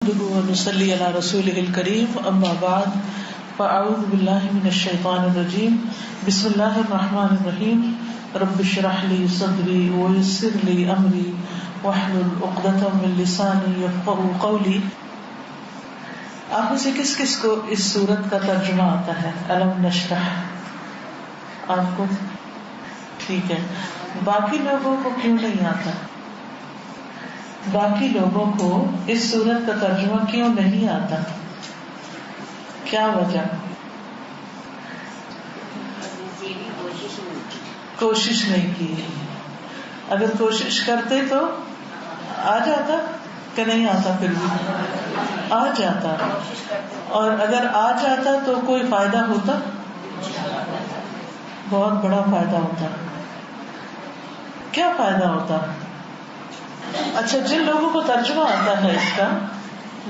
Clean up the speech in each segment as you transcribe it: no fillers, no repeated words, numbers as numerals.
نحمده ونصلي على رسوله الكريم اما بعد فاعوذ بالله من الشيطان الرجيم بسم الله الرحمن الرحيم رب اشرح لي صدري ويسر لي امري واحلل عقدة من لساني يفقهوا قولي. آپ میں سے کس کس کو اس سورت کا ترجمہ آتا ہے؟ الم نشرح آپ کو ٹھیک ہے. باقی لوگوں کو کیوں نہیں آتا؟ باقی لوگوں کو اس سورت کا ترجمہ کیوں نہیں آتا؟ کیا وجہ؟ کوشش نہیں کی. اگر کوشش کرتے تو آ جاتا کہ نہیں آتا؟ پھر بھی آ جاتا. اور اگر آ جاتا تو کوئی فائدہ ہوتا؟ بہت بڑا فائدہ ہوتا. کیا فائدہ ہوتا؟ اچھا، جن لوگوں کو ترجمہ آتا ہے اس کا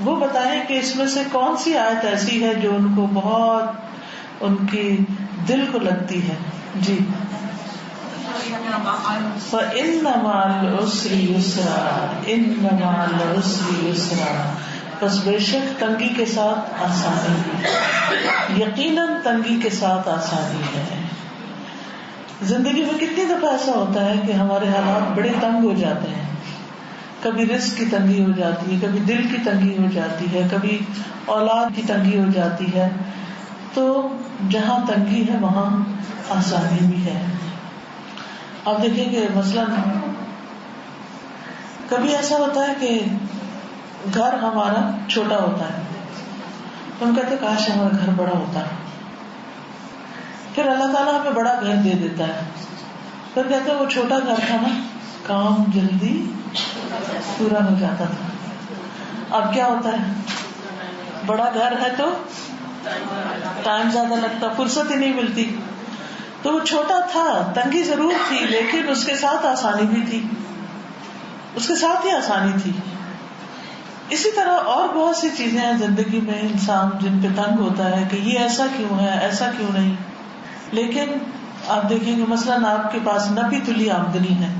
وہ بتائیں کہ اس میں سے کون سی آیت ایسی ہے جو ان کو بہت ان کی دل کو لگتی ہے. جی. فَإِنَّ مَعَ الْعُسْرِ يُسْرًا إِنَّ مَعَ الْعُسْرِ يُسْرًا بس بے شک تنگی کے ساتھ آسانی، یقیناً تنگی کے ساتھ آسانی ہے. زندگی میں کتنی دفعہ ایسا ہوتا ہے کہ ہمارے حالات بڑے تنگ ہو جاتے ہیں. کبھی رزق کی تنگی ہو جاتی ہے، کبھی دل کی تنگی ہو جاتی ہے، کبھی اولاد کی تنگی ہو جاتی ہے. تو جہاں تنگی ہے وہاں آسانی بھی ہے. آپ دیکھیں کہ مثلاً کبھی ایسا ہوتا ہے کہ گھر ہمارا چھوٹا ہوتا ہے، ہم کہتے ہیں کاش ہمارا گھر بڑا ہوتا. پھر اللہ تعالیٰ ہمیں بڑا گھر دے دیتا ہے، پھر کہتے ہیں وہ چھوٹا گھر تھا نا، کام جلدی پورا ہو جاتا تھا. اب کیا ہوتا ہے؟ بڑا گھر ہے تو ٹائم زیادہ لگتا، فرصت ہی نہیں ملتی. تو وہ چھوٹا تھا، تنگی ضرور تھی لیکن اس کے ساتھ آسانی بھی تھی، اس کے ساتھ ہی آسانی تھی. اسی طرح اور بہت سی چیزیں ہیں زندگی میں انسان جن پہ تنگ ہوتا ہے کہ یہ ایسا کیوں ہے، ایسا کیوں نہیں. لیکن آپ دیکھیں گے مثلاً آپ کے پاس نپی تلی آمدنی ہے،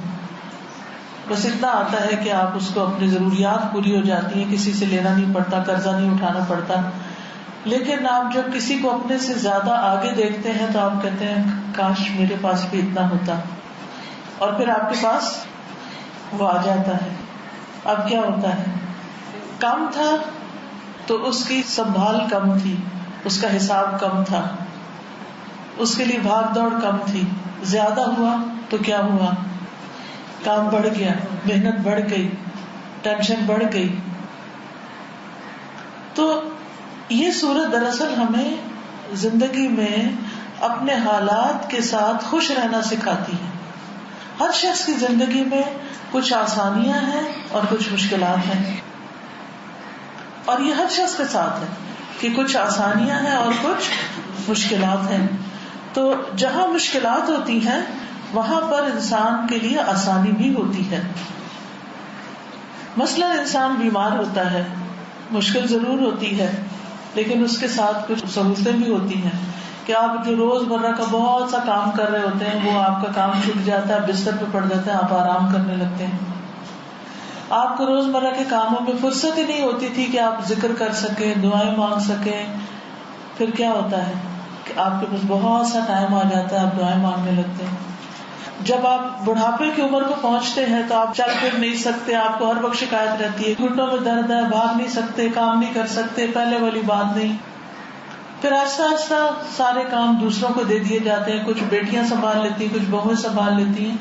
بس اتنا آتا ہے کہ آپ اس کو اپنی ضروریات پوری ہو جاتی ہیں، کسی سے لینا نہیں پڑتا، قرضہ نہیں اٹھانا پڑتا. لیکن آپ جب کسی کو اپنے سے زیادہ آگے دیکھتے ہیں تو آپ کہتے ہیں کاش میرے پاس بھی اتنا ہوتا، اور پھر آپ کے پاس وہ آ جاتا ہے. اب کیا ہوتا ہے؟ کم تھا تو اس کی سنبھال کم تھی، اس کا حساب کم تھا، اس کے لیے بھاگ دوڑ کم تھی. زیادہ ہوا تو کیا ہوا؟ کام بڑھ گیا، محنت بڑھ گئی، ٹینشن بڑھ گئی. تو یہ سورت دراصل ہمیں زندگی میں اپنے حالات کے ساتھ خوش رہنا سکھاتی ہے. ہر شخص کی زندگی میں کچھ آسانیاں ہیں اور کچھ مشکلات ہیں، اور یہ ہر شخص کے ساتھ ہے کہ کچھ آسانیاں ہیں اور کچھ مشکلات ہیں. تو جہاں مشکلات ہوتی ہیں وہاں پر انسان کے لیے آسانی بھی ہوتی ہے. مثلا انسان بیمار ہوتا ہے، مشکل ضرور ہوتی ہے لیکن اس کے ساتھ کچھ سہولتیں بھی ہوتی ہیں کہ آپ جو روز مرہ کا بہت سا کام کر رہے ہوتے ہیں وہ آپ کا کام چھوٹ جاتا ہے، بستر پہ پڑ جاتے ہیں، آپ آرام کرنے لگتے ہیں. آپ کو روز مرہ کے کاموں میں فرصت ہی نہیں ہوتی تھی کہ آپ ذکر کر سکیں، دعائیں مانگ سکیں. پھر کیا ہوتا ہے کہ آپ کے پاس بہت سا ٹائم آ جاتا ہے، آپ دعائیں مانگنے لگتے ہیں. جب آپ بڑھاپے کی عمر کو پہنچتے ہیں تو آپ چل پھر نہیں سکتے، آپ کو ہر وقت شکایت رہتی ہے، گھٹنوں میں درد ہے، بھاگ نہیں سکتے، کام نہیں کر سکتے، پہلے والی بات نہیں. پھر آہستہ آہستہ سارے کام دوسروں کو دے دیے جاتے ہیں، کچھ بیٹیاں سنبھال لیتی ہیں، کچھ بہویں سنبھال لیتی ہیں،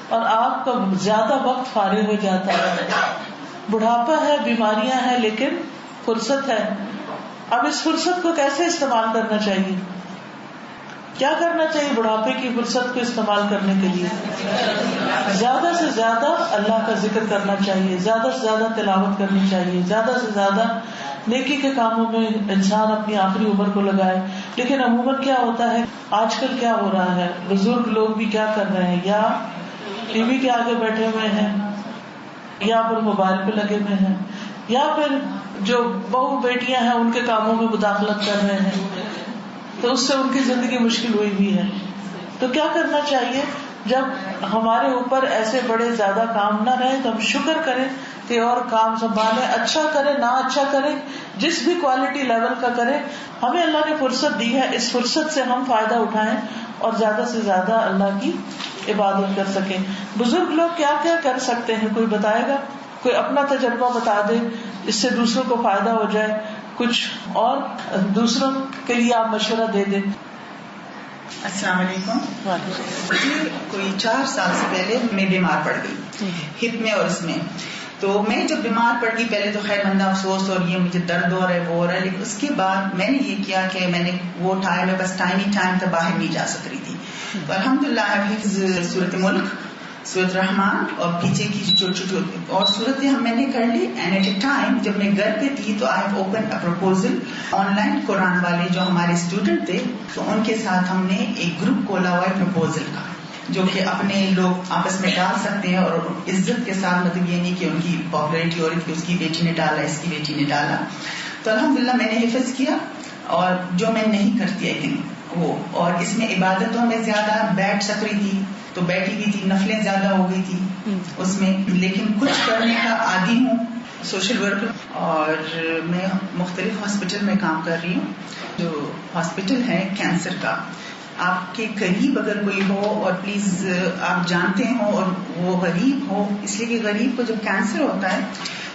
اور آپ کا زیادہ وقت فارغ ہو جاتا ہے. بڑھاپا ہے، بیماریاں ہیں، لیکن فرصت ہے. اب اس فرصت کو کیسے استعمال کرنا چاہیے؟ کیا کرنا چاہیے بڑھاپے کی فرصت کو استعمال کرنے کے لیے؟ زیادہ سے زیادہ اللہ کا ذکر کرنا چاہیے، زیادہ سے زیادہ تلاوت کرنی چاہیے، زیادہ سے زیادہ نیکی کے کاموں میں انسان اپنی آخری عمر کو لگائے. لیکن عموماً کیا ہوتا ہے آج کل، کیا ہو رہا ہے، بزرگ لوگ بھی کیا کر رہے ہیں، یا ٹی وی کے آگے بیٹھے ہوئے ہیں، یا پھر موبائل پہ لگے ہوئے ہیں، یا پھر جو بہو بیٹیاں ہیں ان کے کاموں میں مداخلت کر رہے ہیں. تو اس سے ان کی زندگی مشکل ہوئی بھی ہے. تو کیا کرنا چاہیے؟ جب ہمارے اوپر ایسے بڑے زیادہ کام نہ رہے تو ہم شکر کریں کہ اور کام سنبھالیں, اچھا کریں نہ اچھا کریں, جس بھی کوالٹی لیول کا کریں. ہمیں اللہ نے فرصت دی ہے, اس فرصت سے ہم فائدہ اٹھائیں اور زیادہ سے زیادہ اللہ کی عبادت کر سکیں. بزرگ لوگ کیا کیا کر سکتے ہیں, کوئی بتائے گا؟ کوئی اپنا تجربہ بتا دے, اس سے دوسروں کو فائدہ ہو جائے, کچھ اور دوسروں کے لیے آپ مشورہ دے دیں. السلام علیکم. مجھے کوئی 4 سال سے پہلے میں بیمار پڑ گئی ہپ میں اور اس میں. تو میں جب بیمار پڑ گئی پہلے تو خیر بندہ افسوس اور یہ مجھے درد ہو رہا ہے وہ ہو رہا ہے, لیکن اس کے بعد میں نے یہ کیا کہ میں نے وہ اٹھایا, میں بس ٹائم ہی ٹائم تک باہر نہیں جا سک رہی تھی. تو الحمدللہ حفظ سورت ملک, سورت رحمان اور پیچھے کی چھوٹی چھوٹی اور صورتیں میں نے کر لی. اینڈ ایٹ اے ٹائم جب میں گھر پہ تھی تو I have open a proposal online. قرآن والے جو ہمارے اسٹوڈنٹ تھے تو ان کے ساتھ ہم نے ایک گروپ کھولا ہوا ہے پروپوزل کا, جو کہ اپنے لوگ آپس میں ڈال سکتے ہیں اور عزت کے ساتھ, مطلب یہ نہیں کہ ان کی پاپولیرٹی ہو رہی تھی, اس کی بیٹی نے ڈالا, اس کی بیٹی نے ڈالا. تو الحمدللہ میں نے حفظ کیا, اور جو میں نہیں کرتی آئی تھنک وہ, اور اس میں عبادتوں میں زیادہ بیٹھ سک رہی تھی تو بیٹھی بھی تھی, نفلیں زیادہ ہو گئی تھی اس میں, لیکن کچھ کرنے کا عادی ہوں. سوشل ورکر, اور میں مختلف ہاسپٹل میں کام کر رہی ہوں. جو ہاسپٹل ہے کینسر کا, آپ کے قریب اگر کوئی ہو اور پلیز آپ جانتے ہو اور وہ غریب ہو, اس لیے کہ غریب کو جب کینسر ہوتا ہے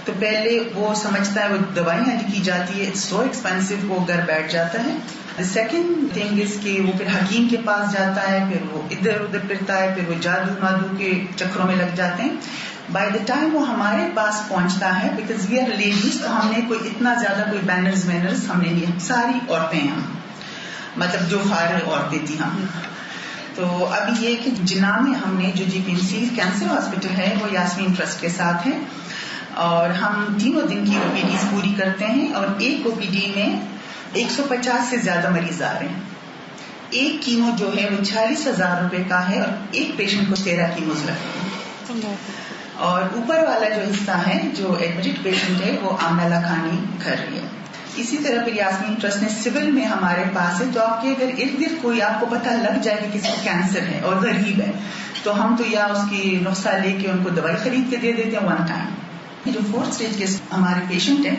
تو پہلے وہ سمجھتا ہے وہ دوائیاں لکھی جاتی ہے, سو ایکسپینسو, وہ گھر بیٹھ جاتا ہے. سیکنڈ تھنگ از کہ وہ پھر حکیم کے پاس جاتا ہے, پھر وہ ادھر ادھر پھرتا ہے, پھر وہ جادو مادو کے چکروں میں لگ جاتے ہیں. بائی دا ٹائم وہ ہمارے پاس پہنچتا ہے, بیکاز وی آر لیڈیز, تو ہم نے کوئی اتنا زیادہ کوئی بینرز وینرز ہم نے نہیں, ساری عورتیں ہیں ہم, مطلب جو فارغ عورتیں تھیں ہم. تو اب یہ کہ جناح میں ہم نے جو GPMC کینسر ہاسپٹل ہے وہ یاسمین ٹرسٹ کے ساتھ ہے, اور ہم 3 دن کی OPDs پوری کرتے ہیں, اور ایک OPD میں 150 سے زیادہ مریض آ رہے ہیں. ایک کیمو جو ہے وہ 46,000 روپے کا ہے, اور ایک پیشنٹ کو 13 کیموز لگتے ہیں. اور اوپر والا جو حصہ ہے جو ایڈمٹڈ پیشنٹ ہے وہ آمنہ لکھانی کر رہی ہے. اسی طرح پھر یاسمین ٹرسٹ نے سول میں ہمارے پاس ہے, تو آپ کے اگر ارد گرد کوئی آپ کو پتہ لگ جائے کہ کسی کو کینسر ہے اور غریب ہے, تو ہم تو یا اس کی نسخہ لے کے ان کو دوائی خرید کے دے دیتے ہیں 1 ٹائم. جو 4th اسٹیج کے ہمارے پیشنٹ ہیں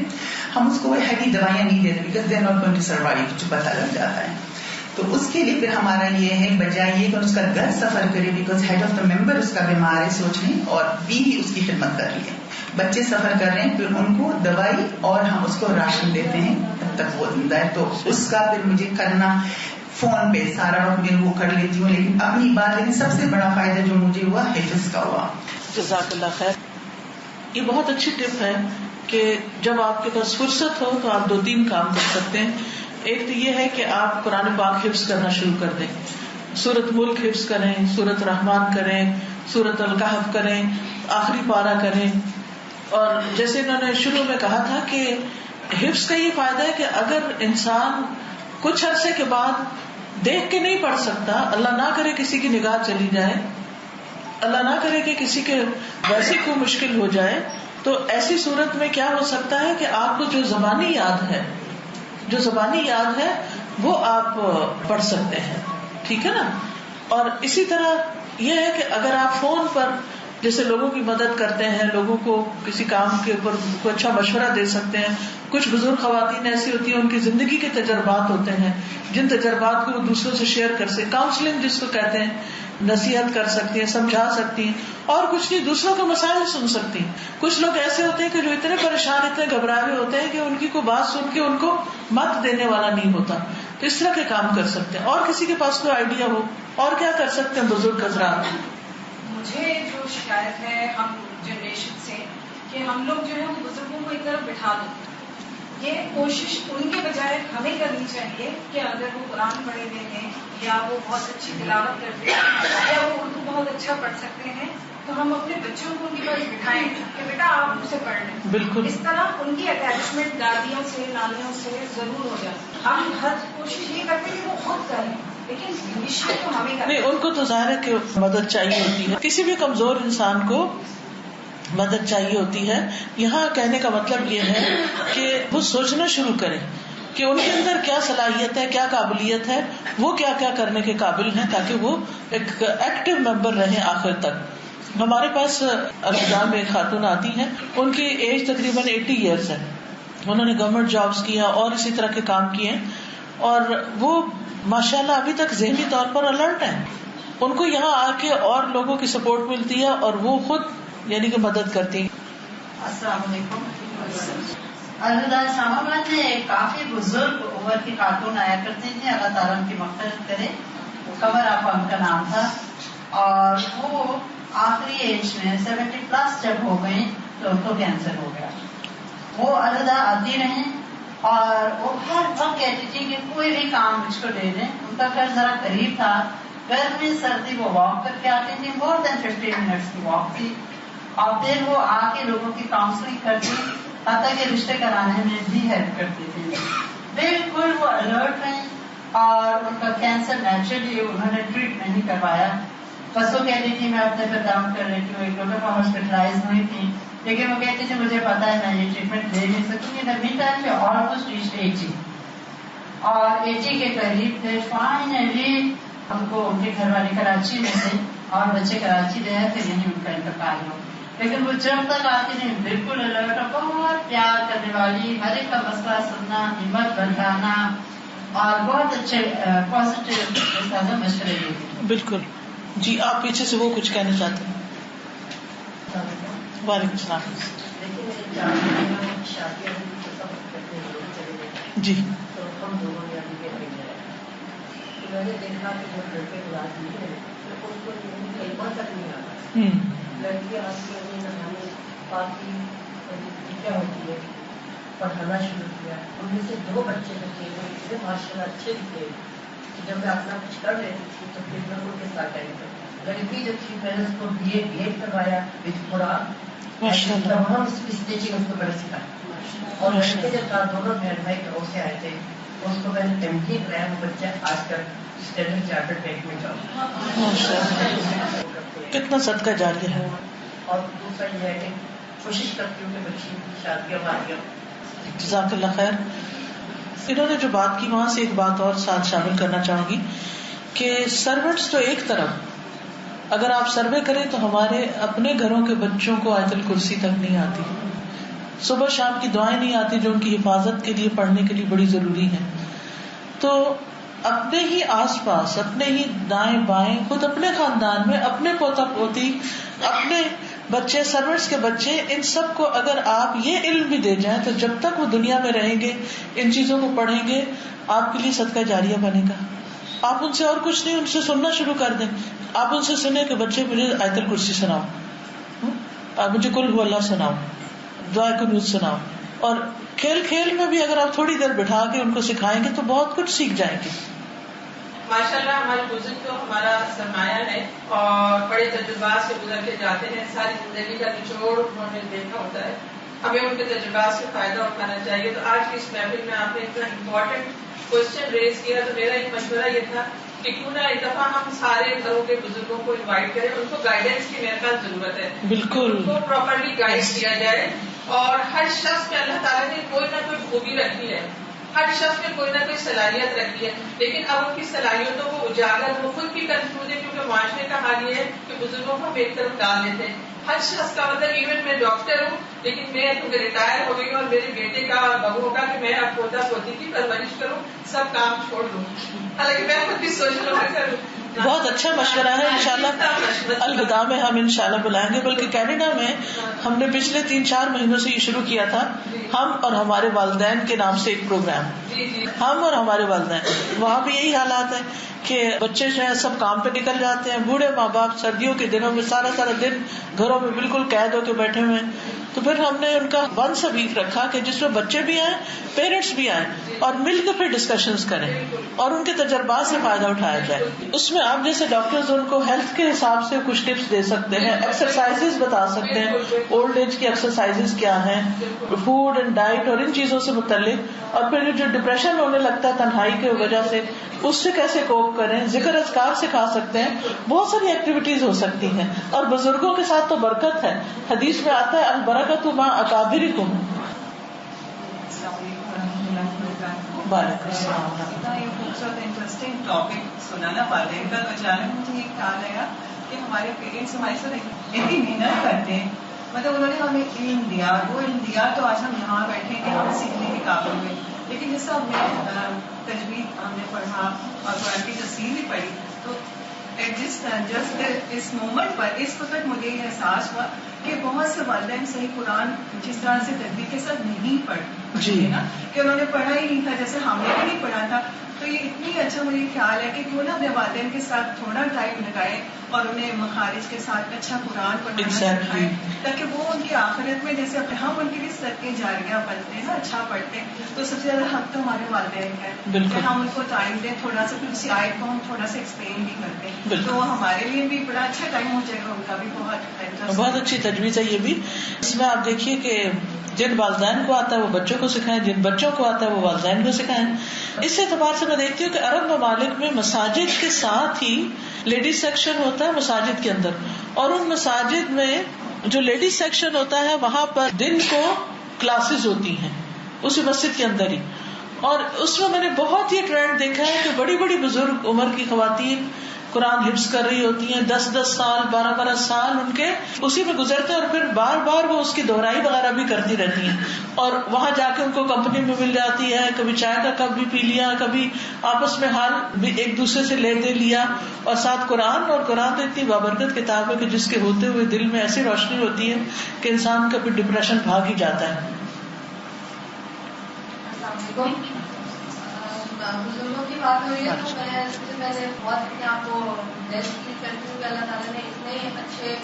ہم اس کو ہیوی دوائیاں نہیں دیتے, because they are not going to survive, جو پتہ لگ جاتا ہے. تو اس کے لیے پھر ہمارا یہ ہے, بجائے یہ کہ اس کا گھر سفر کرے, بیکاز ہیڈ آف دا ممبر اس کا بیمار ہے, سوچ لیں, اور بیوی اس کی خدمت کر رہی ہے, بچے سفر کر رہے ہیں, پھر ان کو دوائی اور ہم اس کو راشن دیتے ہیں تب تک وہ زندہ ہے. تو اس کا پھر مجھے کرنا فون پہ سارا وقت میں وہ کر لیتی ہوں, لیکن اپنی بات لیکن سب سے بڑا فائدہ جو مجھے ہوا حفظ کا ہوا. جزاک اللہ خیر. یہ بہت اچھی ٹپ ہے کہ جب آپ کے پاس فرصت ہو تو آپ 2-3 کام کر سکتے ہیں. ایک تو یہ ہے کہ آپ قرآن پاک حفظ کرنا شروع کر دیں, سورت ملک حفظ کریں, سورت رحمان کریں, سورت الکہف کریں, آخری پارہ کریں. اور جیسے انہوں نے شروع میں کہا تھا کہ حفظ کا یہ فائدہ ہے کہ اگر انسان کچھ عرصے کے بعد دیکھ کے نہیں پڑھ سکتا, اللہ نہ کرے کسی کی نگاہ چلی جائے, اللہ نہ کرے کہ کسی کے ویسے کوئی مشکل ہو جائے, تو ایسی صورت میں کیا ہو سکتا ہے کہ آپ کو جو زبانی یاد ہے وہ آپ پڑھ سکتے ہیں, ٹھیک ہے نا. اور اسی طرح یہ ہے کہ اگر آپ فون پر جیسے لوگوں کی مدد کرتے ہیں, لوگوں کو کسی کام کے اوپر کوئی اچھا مشورہ دے سکتے ہیں. کچھ بزرگ خواتین ایسی ہوتی ہیں ان کی زندگی کے تجربات ہوتے ہیں جن تجربات کو وہ دوسروں سے شیئر کر سکتے, کاؤنسلنگ جس کو کہتے ہیں, نصیحت کر سکتی ہیں, سمجھا سکتی ہیں, اور کچھ نہیں دوسروں کے مسائل سن سکتی ہیں. کچھ لوگ ایسے ہوتے ہیں کہ جو اتنے پریشان, اتنے گھبرائے ہوئے ہوتے ہیں کہ ان کی کوئی بات سن کے ان کو مت دینے والا نہیں ہوتا, تو اس طرح کے کام کر سکتے ہیں. اور کسی کے پاس کوئی آئیڈیا ہو اور کیا کر سکتے ہیں بزرگ حضرات؟ مجھے جو شکایت ہے ہم جنریشن سے کہ ہم لوگ جو ہے وہ بزرگوں کو ایک طرف بٹھا دیں. یہ کوشش ان کے بجائے ہمیں کرنی چاہیے کہ اگر وہ قرآن پڑھے ہوئے ہیں یا وہ بہت اچھی تلاوت کرتے ہیں یا وہ اردو بہت اچھا پڑھ سکتے ہیں, تو ہم اپنے بچوں کو ان کے پاس بٹھائیں کہ بیٹا آپ مجھ سے پڑھ لیں. بالکل اس طرح ان کی اٹیچمنٹ دادیوں سے نانیوں سے ضرور ہو جاتی. ہم ہر کوشش یہ کرتے ہیں کہ وہ خود کریں, لیکن انیشیٹ تو ہمیں کرنا. نہیں, ان کو تو ظاہر ہے کہ مدد چاہیے ہوتی ہے, کسی بھی کمزور انسان کو مدد چاہیے ہوتی ہے. یہاں کہنے کا مطلب یہ ہے کہ وہ سوچنا شروع کریں کہ ان کے اندر کیا صلاحیت ہے, کیا قابلیت ہے, وہ کیا کیا کرنے کے قابل ہیں, تاکہ وہ ایک ایکٹیو ممبر رہیں آخر تک. ہمارے پاس الہدا میں ایک خاتون آتی ہیں, ان کی ایج تقریباً 80 ایئرس ہے. انہوں نے گورنمنٹ جابس کیا اور اسی طرح کے کام کیے, اور وہ ماشاءاللہ ابھی تک ذہنی طور پر الرٹ ہیں. ان کو یہاں آ کے اور لوگوں کی سپورٹ ملتی ہے اور وہ خود یعنی کہ مدد کرتی ہیں. السلام علیکم. الہدا اسلام آباد میں ایک کافی بزرگ عمر کی خاتون آیا کرتی تھی, اللہ تعالیٰ ان کی مغفرت کرے. قمر آپا ان کا نام تھا, اور وہ آخری ایج میں 70+ جب ہو گئی تو ان کو کینسر ہو گیا. وہ الہدا آتی رہیں اور وہ ہر وقت کہتی تھی کہ کوئی بھی کام مجھ کو دے دیں. ان کا گھر ذرا قریب تھا, گرمی سردی وہ واک کر کے آتی تھی, مور دین 15 منٹس کی واک تھی, اور پھر وہ آ کے لوگوں کی کاؤنسلنگ کرتی, حتیٰ کہ رشتے کرانے میں بھی ہیلپ کرتی تھی. بالکل وہ الرٹ رہیں, اور ان کا کینسر نیچرلی انہوں نے ٹریٹ نہیں کروایا. بس وہ کہتی تھی میں اپنے پہ کام کر رہی ہوں, ایک دفعہ ہاسپٹلائز ہوئی تھی, لیکن وہ کہتی تھی مجھے پتا ہے میں یہ ٹریٹمنٹ لے نہیں سکوں گی. مین ٹائم پہ آلموسٹ ریچ 80, اور 80 کے قریب تھے. فائنلی ہم کو ان کے گھر والے کراچی میں تھے اور بچے کراچی رہے تھے, یہیں ان کا انتقال ہو. لیکن وہ جب تک آتی نہیں بالکل الرٹ, بہت پیار کرنے والی, ہر ایک کا مسئلہ سننا, ہمت بندھانا, اور بہت اچھے پازیٹیو مشورے دیتی. بالکل. جی آپ پیچھے سے وہ کچھ کہنا چاہتے ہیں؟ وعلیکم السلام. جی میں نے دیکھا کہ جو لڑکے بات دی ہے ان کو کلمہ تک نہیں آتا. لڑکی آتی ہے نہانے پاکی کیا ہوتی ہے, پڑھانا شروع کیا. ان میں سے 2 بچے جو تھے وہ اتنے ماشاء اللہ اچھے تھے کہ جب میں اپنا کچھ کر رہی تھی تو پھر میں ان کے ساتھ آئی. لڑکی جو تھی میں نے اس کو BA کروایا وتھ قرآن, تمام اسٹیچنگ اس کو بڑے سکھایا. اور لڑکے جو تھا دونوں بہن بھائی گھروں سے آئے تھے, اس کو میں نے تمکین کرایا. وہ بچہ آج کل اسٹینڈرڈ چارٹرڈ بینک میں جاؤ. کتنا صدقہ جاری ہے. اور دوسرا یہ ہے کہ کوشش کرتی ہوں کہ بچی کی شادیاں والیاں. جزاک اللہ خیر. انہوں نے جو بات کی وہاں سے ایک بات اور ساتھ شامل کرنا چاہوں گی کہ سرونٹس تو ایک طرف, اگر آپ سروے کریں تو ہمارے اپنے گھروں کے بچوں کو آیت الکرسی تک نہیں آتی, صبح شام کی دعائیں نہیں آتی جو ان کی حفاظت کے لیے پڑھنے کے لیے بڑی ضروری ہے. تو اپنے ہی آس پاس, اپنے ہی دائیں بائیں, خود اپنے خاندان میں اپنے پوتا پوتی, اپنے بچے, سرونٹس کے بچے, ان سب کو اگر آپ یہ علم بھی دے جائیں تو جب تک وہ دنیا میں رہیں گے ان چیزوں کو پڑھیں گے, آپ کے لیے صدقہ جاریہ بنے گا. آپ ان سے اور کچھ نہیں, ان سے سننا شروع کر دیں. آپ ان سے سنیں کہ بچے مجھے آیت الکرسی سناؤ, مجھے قل هو اللہ سناؤ, دعائے قنوت سناؤ. اور کھیل کھیل میں بھی اگر آپ تھوڑی دیر بٹھا کے ان کو سکھائیں گے تو بہت کچھ سیکھ جائیں گے. ماشاءاللہ ہمارے بزرگ تو ہمارا سرمایہ ہے اور بڑے تجربات سے گزر کے جاتے ہیں. ساری زندگی کا نچوڑ انہوں نے دیکھا ہوتا ہے, ہمیں ان کے تجربات سے فائدہ اٹھانا چاہیے. تو آج کی اس محفل میں آپ نے اتنا امپورٹنٹ کوشچن ریز کیا, تو میرا ایک مشورہ یہ تھا کہ کیوں نہ ایک دفعہ ہم سارے گھروں کے بزرگوں کو انوائٹ کریں. ان کو گائیڈنس کی میرے پاس ضرورت ہے. بالکل, ان کو پراپرلی گائیڈ کیا جائے. اور ہر شخص میں اللہ تعالیٰ نے کوئی نہ کوئی خوبی رکھی ہے, ہر شخص میں کوئی نہ کوئی صلاحیت رکھی ہے, لیکن اب ان کی صلاحیتوں کو اجاگر وہ خود بھی کنفیوز ہے, کیونکہ معاشرے کا حال یہ ہے کہ بزرگوں کو ہم ایک طرف ڈال دیتے ہیں. ہر شخص کا مطلب ایون میں ڈاکٹر ہوں لیکن میں کیونکہ ریٹائر ہو گئی ہوں, اور میرے بیٹے کا اور بہوؤں کا کہ میں اب پوتا پوتی کی پرورش کروں, سب کام چھوڑ دوں. حالانکہ میں خود بھی سوچ رہا کروں. بہت اچھا مشورہ ہے. انشاءاللہ الہدا میں ہم انشاءاللہ بلائیں گے, بلکہ کینیڈا میں ہم نے پچھلے 3-4 مہینوں سے یہ شروع کیا تھا, ہم اور ہمارے والدین کے نام سے ایک پروگرام. ہم اور ہمارے والدین, وہاں بھی یہی حالات ہے کہ بچے جو ہیں سب کام پہ نکل جاتے ہیں, بوڑھے ماں باپ سردیوں کے دنوں میں سارا دن گھروں میں بالکل قید ہو کے بیٹھے ہوئے ہیں. تو پھر ہم نے ان کا ونس اے ویک رکھا کہ جس میں بچے بھی آئیں, پیرنٹس بھی آئیں, اور مل کے پھر ڈسکشنز کریں اور ان کے تجربات سے فائدہ اٹھایا جائے. اس میں آپ جیسے ڈاکٹرز ان کو ہیلتھ کے حساب سے کچھ ٹپس دے سکتے ہیں, ایکسرسائزز بتا سکتے ہیں, اولڈ ایج کی ایکسرسائزز کیا ہیں, فوڈ اینڈ ڈائٹ اور ان چیزوں سے متعلق, اور پھر جو ڈپریشن ہونے لگتا ہے تنہائی کی وجہ سے, اس سے کیسے کوپ کریں, ذکر اذکار سکھا سکتے ہیں. بہت ساری ایکٹیویٹیز ہو سکتی ہیں, اور بزرگوں کے ساتھ تو برکت ہے. حدیث میں آتا ہے البرکۃ مع اکابرکم. اللہ وبرکاتہ. وعلیکم السلام. اتنا یہ خوبصورت انٹرسٹنگ ٹاپک سنا نا والدین کا, اچانک مجھے یہ خیال آیا کہ ہمارے پیرنٹس ہمارے ساتھ اتنی محنت کرتے ہیں, مطلب انہوں نے ہمیں علم دیا, وہ علم دیا تو آج ہم یہاں بیٹھے کہ ہم سیکھنے کے قابل ہوئے. لیکن جس طرح ہم نے تجوید ہم نے پڑھا اور قرآن کی تفسیر بھی پڑھی, تو جسٹ اس مومنٹ پر اس وقت مجھے یہ احساس ہوا کہ بہت سے والدین صحیح قرآن جس طرح سے تجوید کے ساتھ نہیں پڑھتے نا, کہ انہوں نے پڑھا ہی نہیں تھا جیسے ہم نے بھی نہیں پڑھا تھا. تو یہ اتنی اچھا مجھے خیال ہے کہ کیوں نہ اپنے والدین کے ساتھ تھوڑا ٹائم لگائیں اور انہیں مخارج کے ساتھ اچھا قرآن پڑھنا سکھائیں, تاکہ وہ ان کی آخرت میں جیسے ہم ان کے لیے صدقے جاریہ بنتے ہیں نا, اچھا پڑھتے ہیں, تو سب سے زیادہ حق تو ہمارے والدین کا ہے کہ ہم ان کو ٹائم دیں تھوڑا سا, کسی آیت کو ہم تھوڑا سا ایکسپلین بھی کرتے ہیں, تو ہمارے لیے بھی بڑا اچھا ٹائم ہو جائے گا, ان کا بھی بہت اچھی تجویز ہے. یہ بھی اس میں آپ دیکھیے کہ جن والدین کو آتا ہے وہ بچوں کو سکھائیں, جن بچوں کو آتا ہے وہ والدین کو سکھائیں. اس اعتبار سے میں دیکھتی ہوں کہ عرب ممالک میں مساجد کے ساتھ ہی لیڈیز سیکشن ہوتا ہے مساجد کے اندر, اور ان مساجد میں جو لیڈیز سیکشن ہوتا ہے وہاں پر دن کو کلاسز ہوتی ہیں اسی مسجد کے اندر ہی. اور اس میں نے بہت یہ ٹرینڈ دیکھا ہے کہ بڑی بڑی بزرگ عمر کی خواتین قرآن حفظ کر رہی ہوتی ہیں, 10 سال 12 سال ان کے اسی میں گزرتے ہیں, اور پھر بار بار وہ اس کی دہرائی وغیرہ بھی کرتی رہتی ہیں, اور وہاں جا کے ان کو کمپنی میں مل جاتی ہے, کبھی چائے کا کپ بھی پی لیا, کبھی آپس میں حال بھی ایک دوسرے سے لیتے لیا, اور ساتھ قرآن. اور قرآن تو اتنی بابرکت کتاب ہے کہ جس کے ہوتے ہوئے دل میں ایسی روشنی ہوتی ہے کہ انسان کا پھر ڈپریشن بھاگ ہی جاتا ہے. بزرگوں کی بات ہو رہی ہے تو میں سب سے پہلے بہت اپنے آپ کو بلیس فیل کرتی ہوں کہ اللہ تعالیٰ نے اتنے اچھے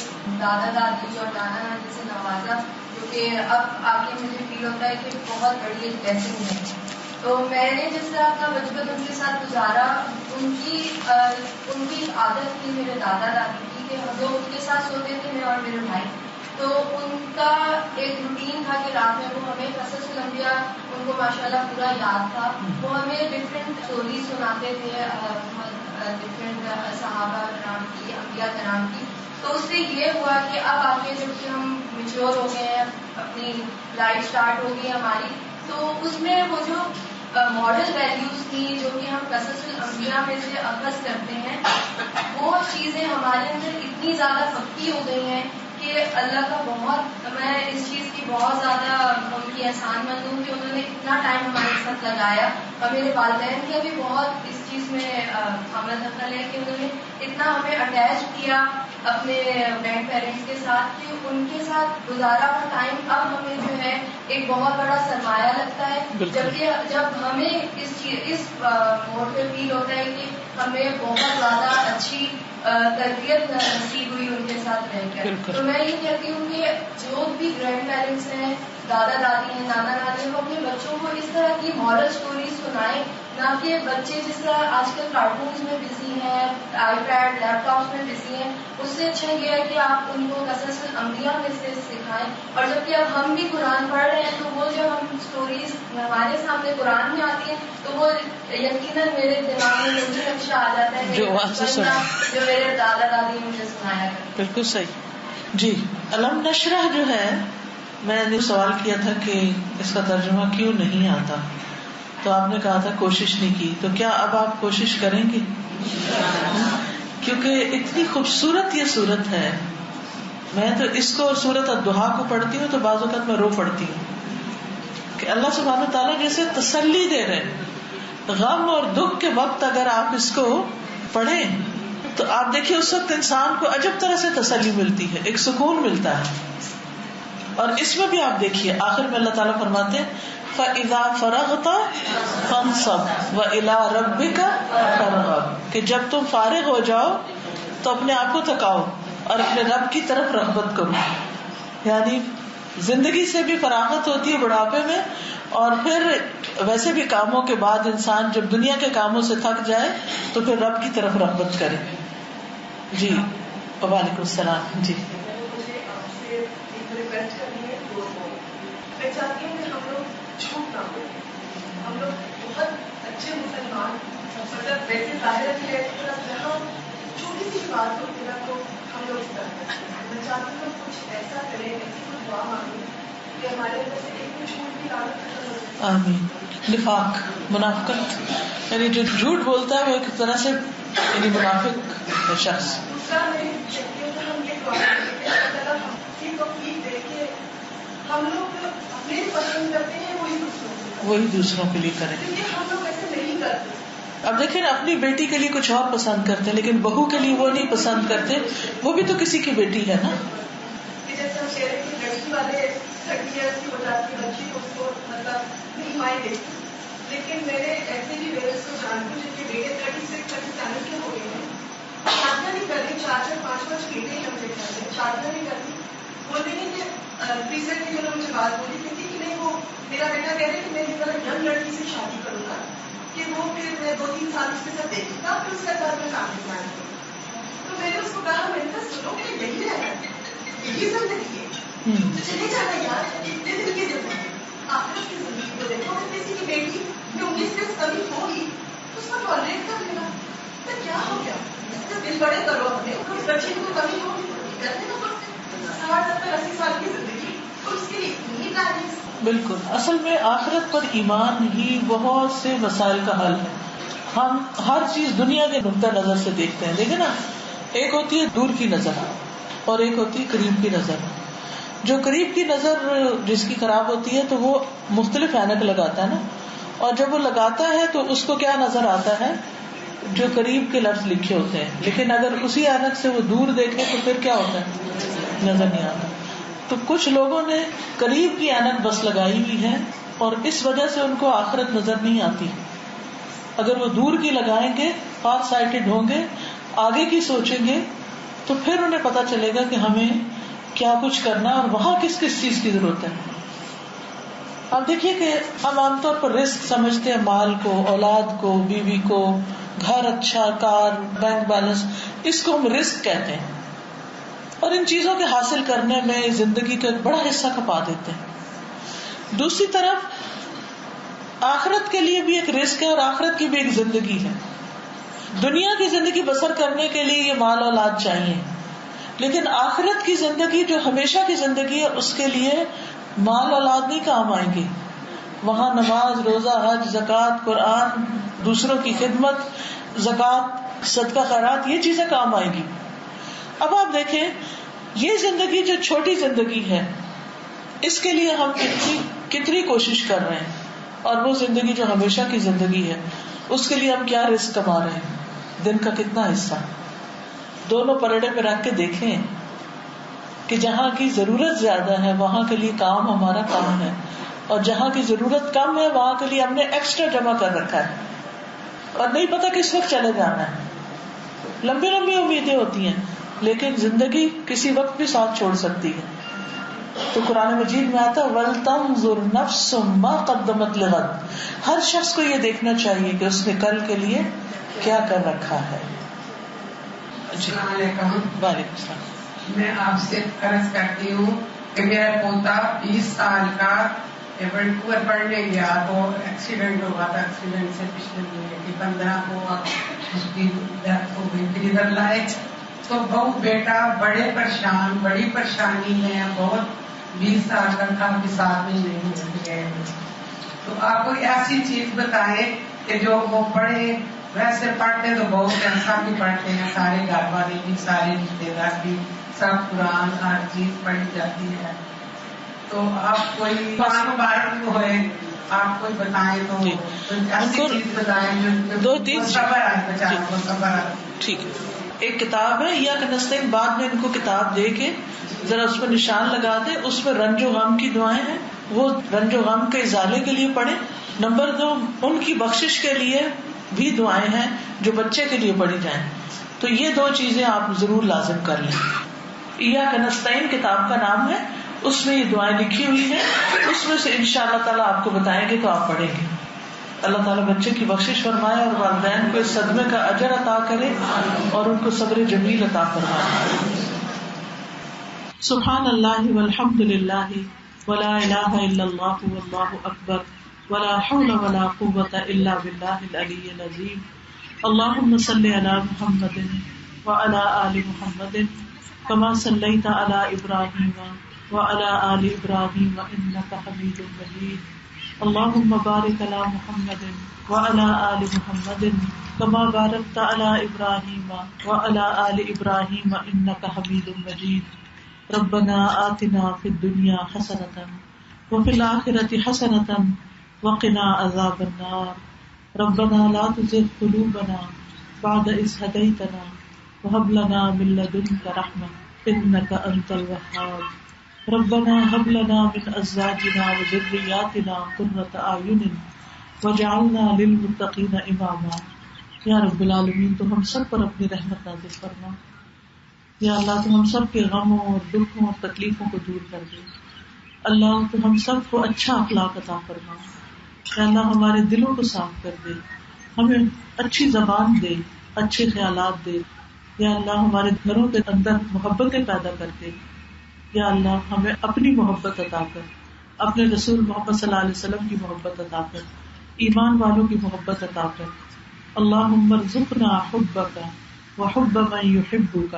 دادا دادی اور نانا نانی سے نوازا, جو کہ اب آ کے مجھے فیل ہوتا ہے کہ بہت بڑی ایک بلیسنگ ہے. تو میں نے جس طرح اپنا بچپن ان کے ساتھ گزارا, ان کی عادت تھی میرے دادا دادی کی کہ ہم لوگ ان کے ساتھ سوتے تھے, میں اور میرے بھائی. تو ان کا ایک روٹین تھا کہ رات میں وہ ہمیں قصص الانبیاء, ان کو ماشاءاللہ پورا یاد تھا, وہ ہمیں ڈفرینٹ اسٹوریز سناتے تھے, ڈفرینٹ صحابہ کرام کی, انبیاء کرام کی. تو اس سے یہ ہوا کہ اب آ کے جب کہ ہم میچور ہو گئے ہیں, اپنی لائف اسٹارٹ ہو گئی ہماری, تو اس میں وہ جو ماڈل ویلیوز تھی جو کہ ہم قصص الانبیاء میں سے اخذ کرتے ہیں, وہ چیزیں ہمارے اندر اتنی زیادہ پکی ہو گئی ہیں کہ اللہ کا بہت, میں اس چیز کی بہت زیادہ ان کی احسان مند ہوں کہ انہوں نے اتنا ٹائم ہمارے ساتھ لگایا. اور میرے والدین کا بھی بہت اس چیز میں عمل دخل ہے کہ انہوں نے اتنا ہمیں اٹیچ کیا اپنے گرینڈ پیرنٹس کے ساتھ کہ ان کے ساتھ گزارا ہوا ٹائم اب ہمیں جو ہے ایک بہت بڑا سرمایہ لگتا ہے. جبکہ جب ہمیں اس موڈ پہ فیل ہوتا ہے کہ ہمیں بہت زیادہ اچھی تربیت نصیب ہوئی ان کے ساتھ رہ کر. تو میں یہ کہتی ہوں کہ جو بھی گرینڈ پیرنٹس ہیں, دادا دادی ہیں, نانا نانی ہیں, وہ اپنے بچوں کو اس طرح کی مارل اسٹوریز سنائیں, نہ کہ بچے جس طرح آج کل کارٹونز میں بزی ہیں, آئی پیڈ لیپ ٹاپس میں بزی ہیں. اس سے اچھا یہ ہے کہ آپ ان کو قصص الانبیاء میں سے سکھائیں. اور جبکہ اب ہم بھی قرآن پڑھ رہے ہیں تو وہ جو ہم اسٹوریز ہمارے سامنے قرآن میں آتی ہیں تو وہ یقیناً میرے دماغ میں مجھے نقشہ آ جاتا ہے جو میرے دادا دادی مجھے سنایا کرتے. بالکل صحیح. جی, علم نشرح جو ہے, میں نے سوال کیا تھا کہ اس کا ترجمہ کیوں نہیں آتا, تو آپ نے کہا تھا کوشش نہیں کی. تو کیا اب آپ کوشش کریں گے؟ کیونکہ اتنی خوبصورت یہ صورت ہے. میں تو اس کو سورۃ الضحیٰ کو پڑھتی ہوں تو بعض اوقات میں رو پڑتی ہوں کہ اللہ سبحانہ وتعالیٰ جیسے تسلی دے رہے, غم اور دکھ کے وقت اگر آپ اس کو پڑھیں تو آپ دیکھیں اس وقت انسان کو عجب طرح سے تسلی ملتی ہے, ایک سکون ملتا ہے. اور اس میں بھی آپ دیکھیے آخر میں اللہ تعالیٰ فرماتے ہیں فَإِذَا فَرَغْتَ فَانْصَبْ وَإِلَىٰ رَبِّكَ فَارْغَب, کہ جب تم فارغ ہو جاؤ تو اپنے آپ کو تھکاؤ اور اپنے رب کی طرف رغبت کرو. یعنی زندگی سے بھی فراغت ہوتی ہے بڑھاپے میں, اور پھر ویسے بھی کاموں کے بعد انسان جب دنیا کے کاموں سے تھک جائے تو پھر رب کی طرف رغبت کرے. جی, وعلیکم السلام. جی, میں چاہتی ہوں کہ ہم لوگ جھوٹ نہ بولیں. ہم لوگ بہت اچھے مسلمان, مطلب ویسے ظاہر ہے جہاں چھوٹی سی بات ہوتی ہے تو ہم لوگ اس طرح کرتے ہیں. میں چاہتی ہوں کچھ ایسا کریں, ایسی کوئی دعا مانگیں کہ ہمارے اندر سے ایک جھوٹ کی عادت ختم ہو جائے. آمین. نفاق، منافقت، یعنی جو جھوٹ بولتا ہے وہ ایک طرح سے یعنی منافق ہے شخص. دوسرا میں دیکھتی ہوں کہ ہم یہ دعا کرتے ہیں اللہ تعالیٰ ہم کی توفیق دے کے ہم لوگ اپنے پسند کرتے ہیں وہی دوسروں کے لیے کریں، کیونکہ ہم لوگ ایسے نہیں کرتے. اب دیکھیں اپنی بیٹی کے لیے کچھ اور پسند کرتے ہیں لیکن بہو کے لیے وہ نہیں پسند کرتے، وہ بھی تو کسی کی بیٹی ہے نا. کہ جیسے ہم کہہ رہے ہیں لڑکی والے 30 ایئرس کی ہو جاتی ہے بچی کو اس کو مطلب نہیں مائیں دیتی، لیکن میرے ایسے بھی پیرنٹس کو جانتی ہوں جن کے بیٹے 36 37 کے ہو گئے ہیں، شادیاں نہیں کر رہی، 4 5 بیٹے ہی ہم دیکھ رہے ہیں، شادیاں نہیں کر رہی. بولتے ہیں کہ ریسنٹلی جو مجھے بات بولی تھی کہ نہیں وہ میرا بیٹا کہہ رہے کہ میں اس طرح ینگ لڑکی سے شادی کروں گا کہ وہ پھر میں 2-3 سال اس کے ساتھ دیکھوں گا پھر اس کے بعد میں کام کرنا ہے. تو میں نے اس کو کہا میں نے کہا سنو کہ یہی رہنا یہی زندگی ہے تو چلے جانا یار، اتنے دن کی زندگی آخرت کی زندگی کو دیکھو. اگر کسی کی بیٹی میں 19 سے کمی ہوگی تو اس کو ٹالریٹ کر لینا تو کیا ہو گیا، دل بڑے کرو اپنے. اس بچے کی کوئی کمی ہوگی کرنے کا پڑتے 60 70 80 سال کی زندگی اور اس کے لیے اتنی تعریف. بالکل، اصل میں آخرت پر ایمان ہی بہت سے مسائل کا حل ہے. ہم ہر چیز دنیا کے نقطہ نظر سے دیکھتے ہیں. دیکھیں نا، ایک ہوتی ہے دور کی نظر اور ایک ہوتی ہے قریب کی نظر. جو قریب کی نظر جس کی خراب ہوتی ہے تو وہ مختلف اینک لگاتا ہے نا، اور جب وہ لگاتا ہے تو اس کو کیا نظر آتا ہے، جو قریب کے لفظ لکھے ہوتے ہیں. لیکن اگر اسی اینک سے وہ دور دیکھے تو پھر کیا ہوتا ہے، نظر نہیں آتا. تو کچھ لوگوں نے قریب کی اینک بس لگائی ہوئی ہے اور اس وجہ سے ان کو آخرت نظر نہیں آتی. اگر وہ دور کی لگائیں گے، فار سائٹڈ ہوں گے، آگے کی سوچیں گے تو پھر انہیں پتا چلے گا کہ ہمیں کیا کچھ کرنا اور وہاں کس کس چیز کی ضرورت ہے. اب دیکھیے کہ ہم عام طور پر رزق سمجھتے ہیں مال کو، اولاد کو، بیوی کو، گھر اچھا، کار، بینک بیلنس، اس کو ہم رزق کہتے ہیں اور ان چیزوں کے حاصل کرنے میں زندگی کا ایک بڑا حصہ کھپا دیتے ہیں. دوسری طرف آخرت کے لیے بھی ایک رزق ہے اور آخرت کی بھی ایک زندگی ہے. دنیا کی زندگی بسر کرنے کے لیے یہ مال اولاد چاہیے، لیکن آخرت کی زندگی جو ہمیشہ کی زندگی ہے اس کے لیے مال اولاد نہیں کام آئیں گے. وہاں نماز، روزہ، حج، زکوٰۃ، قرآن، دوسروں کی خدمت، زکوٰۃ، صدقہ خیرات، یہ چیزیں کام آئیں گی. اب آپ دیکھیں یہ زندگی جو چھوٹی زندگی ہے اس کے لیے ہم کتنی کوشش کر رہے ہیں، اور وہ زندگی جو ہمیشہ کی زندگی ہے اس کے لیے ہم کیا رزق کما رہے ہیں، دن کا کتنا حصہ. دونوں پلڑے پہ رکھ کے دیکھیں کہ جہاں کی ضرورت زیادہ ہے وہاں کے لیے کام ہمارا کام ہے، اور جہاں کی ضرورت کم ہے وہاں کے لیے ہم نے ایکسٹرا جمع کر رکھا ہے اور نہیں پتا کس وقت چلے جانا ہے. لمبی لمبی امیدیں ہوتی ہیں لیکن زندگی کسی وقت بھی ساتھ چھوڑ سکتی ہے. تو قرآن مجید میں آتا ہے وَلْتَنظُرْ نَفْسٌ مَا قَدَّمَتْ لِغَدٍ، ہر شخص کو یہ دیکھنا چاہیے کہ اس نے کل کے لیے کیا کر رکھا ہے. السلام علیکم. وعلیکم السلام. میں آپ سے عرض کرتی ہوں کہ میرا پوتا 20 سال کا ونکوور پڑھنے گیا تو ایکسیڈنٹ ہوا تھا. ایکسیڈنٹ سے پچھلے مہینے کی 15 کو اس کی ڈیتھ ہو گئی. پھر ادھر لائے تو بہو بیٹا بڑے پریشان، بڑی پریشانی میں بہت. 20 سال کا تھا کہ 7 مہینے ہو گئے. تو آپ کوئی ایسی چیز بتائیں کہ جو وہ پڑھے. ویسے پڑھتے تو بہت ایسا بھی پڑھتے ہیں، سارے گھر والے بھی، سارے رشتے دار بھی، سب قرآن ہر چیز پڑھی جاتی ہے. تو آپ کوئی مبارک ہوئے آپ کوئی بتائیں تو ایسی چیز بتائیں جو 2-3 صبر آئے بچاروں کو صبر آئے. ٹھیک ہے، ایک کتاب ہے یا کنستین، بعد میں ان کو کتاب دے کے ذرا اس پر نشان لگا دے. اس میں رنج و غم کی دعائیں ہیں، وہ رنج و غم کے ازالے کے لیے پڑھیں. نمبر 2 ان کی بخشش کے لیے بھی دعائیں ہیں جو بچے کے لیے پڑھی جائیں. تو یہ 2 چیزیں آپ ضرور لازم کر لیں. یا کنستین کتاب کا نام ہے، اس میں یہ دعائیں لکھی ہوئی ہیں. اس میں سے انشاءاللہ تعالیٰ آپ کو بتائیں گے تو آپ پڑھیں گے. اللہ تعالیٰ بچے کی بخشش فرمائے اور والدین کو اس صدمے کا اجر عطا کرے اور ان کو صبر جمیل عطا فرمائے. سبحان اللہ والحمد للہ ولا الہ الا اللہ واللہ اکبر ولا حول ولا قوة الا باللہ العلی العظیم. اللہم صلی علی محمد وعلی آل محمد كما صلیت علی ابراہیم وعلى آل إبراهيم إنك حميد مجيد. اللهم بارك على محمد وعلى آل محمد كما باركت على إبراهيم وعلى آل إبراهيم إنك حميد مجيد. ربنا آتنا في الدنيا حسنة وفي الآخرة حسنة وقنا عذاب النار. ربنا لا تزغ قلوبنا بعد إذ هديتنا وهب لنا من لدنك رحمة إنك أنت الوهاب. ربنا هب لنا من أزواجنا وذرياتنا قرة أعين وجعلنا للمتقين إماما. یا رب العالمین تو ہم سب پر اپنی رحمت نازل فرما. یا اللہ تو ہم سب کے غموں اور دکھوں اور تکلیفوں کو دور کر دے. اللہ تو ہم سب کو اچھا اخلاق عطا فرما. یا اللہ ہمارے دلوں کو صاف کر دے, ہمیں اچھی زبان دے, اچھے خیالات دے. یا اللہ ہمارے گھروں کے اندر محبتیں پیدا کر دے. یا اللہ ہمیں اپنی محبت عطا کر, اپنے رسول محمد صلی اللہ علیہ وسلم کی محبت عطا کر, ایمان والوں کی محبت عطا کر. اللہم ارزقنا حبک وحب من یحبک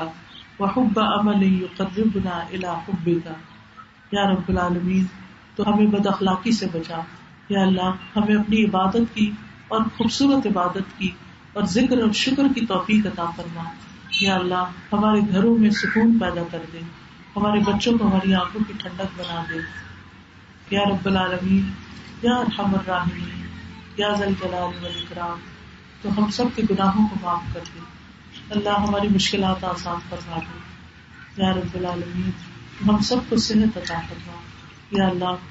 وحب عمل یقربنا الی حبک. یا رب العالمین تو ہمیں بد اخلاقی سے بچا. یا اللہ ہمیں اپنی عبادت کی اور خوبصورت عبادت کی اور ذکر اور شکر کی توفیق عطا فرما. یا اللہ ہمارے گھروں میں سکون پیدا کر دے, ہمارے بچوں کو ہماری آنکھوں کی ٹھنڈک بنا دے. یا رب العالمین یا ارحم الراحمین یا ذا الجلال والاکرام تو ہم سب کے گناہوں کو معاف کر دے. اللہ ہماری مشکلات آسان فرما دے. یا رب العالمین ہم سب کو صحت عطا فرما. یا اللہ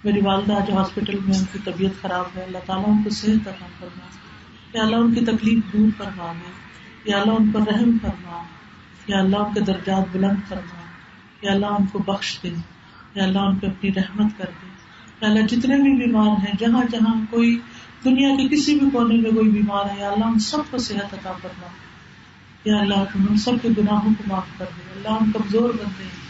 میری والدہ جو ہاسپٹل میں ان کی طبیعت خراب ہے, اللہ تعالیٰ ان کو صحت عطا فرما. یا اللہ ان کی تکلیف دور فرما دے. یا اللہ ان پر رحم فرما. یا اللہ ان کے درجات بلند فرما. یا اللہ ان کو بخش دے. یا اللہ ان پہ اپنی رحمت کر دے. یا اللہ جتنے بھی بیمار ہیں, جہاں جہاں کوئی دنیا کے کسی بھی کونے میں کوئی بیمار ہے, یا اللہ ہم سب کو صحت عطا فرما. یا اللہ تم ہم سب کے گناہوں کو معاف کر دے. اللہ ہم کمزور بندے ہیں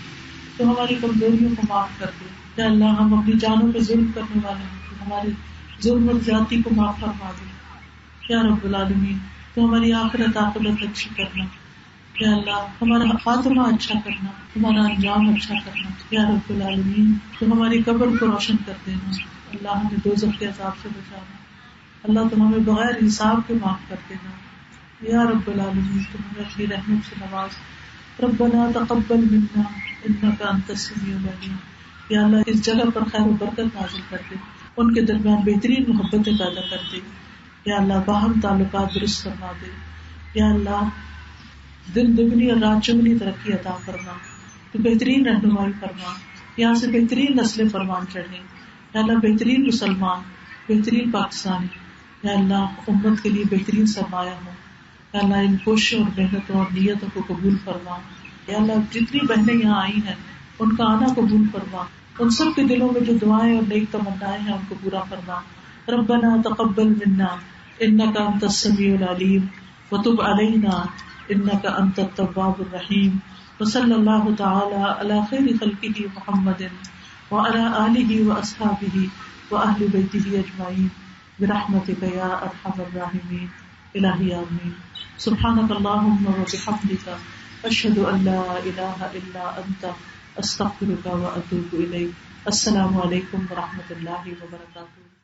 تو ہماری کمزوریوں کو معاف کر دے. یا اللہ ہم اپنی جانوں پہ ظلم کرنے والے ہیں تو ہماری ظلم اور زیادتی کو معاف فرما دے. یا رب العالمین تو ہماری آخرت عاقبت اچھی کرنا. یا اللہ ہمارا خاتمہ اچھا کرنا, ہمارا انجام اچھا کرنا. یا رب العالمین تو ہماری قبر کو روشن کر دینا. اللہ ہمیں دوزخ کے عذاب سے بچانا. اللہ تم ہمیں بغیر حساب کے معاف کر دینا. یا رب العالمین تم ہمیں اپنی رحمت سے نواز. ربنا تقبل منا انک انت السمیع العلیم. یا اللہ اس جگہ پر خیر و برکت نازل کر دے, ان کے درمیان بہترین محبتیں پیدا کر دے. یا اللہ باہم تعلقات درست فرما دے. یا اللہ دن دگنی اور رات چگنی ترقی عطا فرما. تو بہترین رہنمائی فرما, یہاں سے بہترین نسل فرمان چڑھیں. یا اللہ بہترین مسلمان, بہترین پاکستانی, یا اللہ امت کے لیے بہترین سرمایہ ہو. یا اللہ ان کوششوں اور محنتوں اور نیتوں کو قبول فرما. یا اللہ جتنی بہنیں یہاں آئی ہیں ان کا آنا قبول فرما. ان سب کے دلوں میں جو دعائیں اور نیک تمنائیں ہیں ان کو پورا فرما. ربنا تقبل منا انک انت السمیع العلیم وتب علینا انک انت التواب الرحیم. وصلی اللہ تعالی علی خیر خلقہ محمد وعلی آلہ واصحابہ واہل بیتہ اجمعین برحمتک یا ارحم الراحمین. الہی آمین. سبحانک اللہم وبحمدک اشہد ان لا الہ الا انت استغفرک واتوب الیک. السلام علیکم ورحمۃ اللہ وبرکاتہ.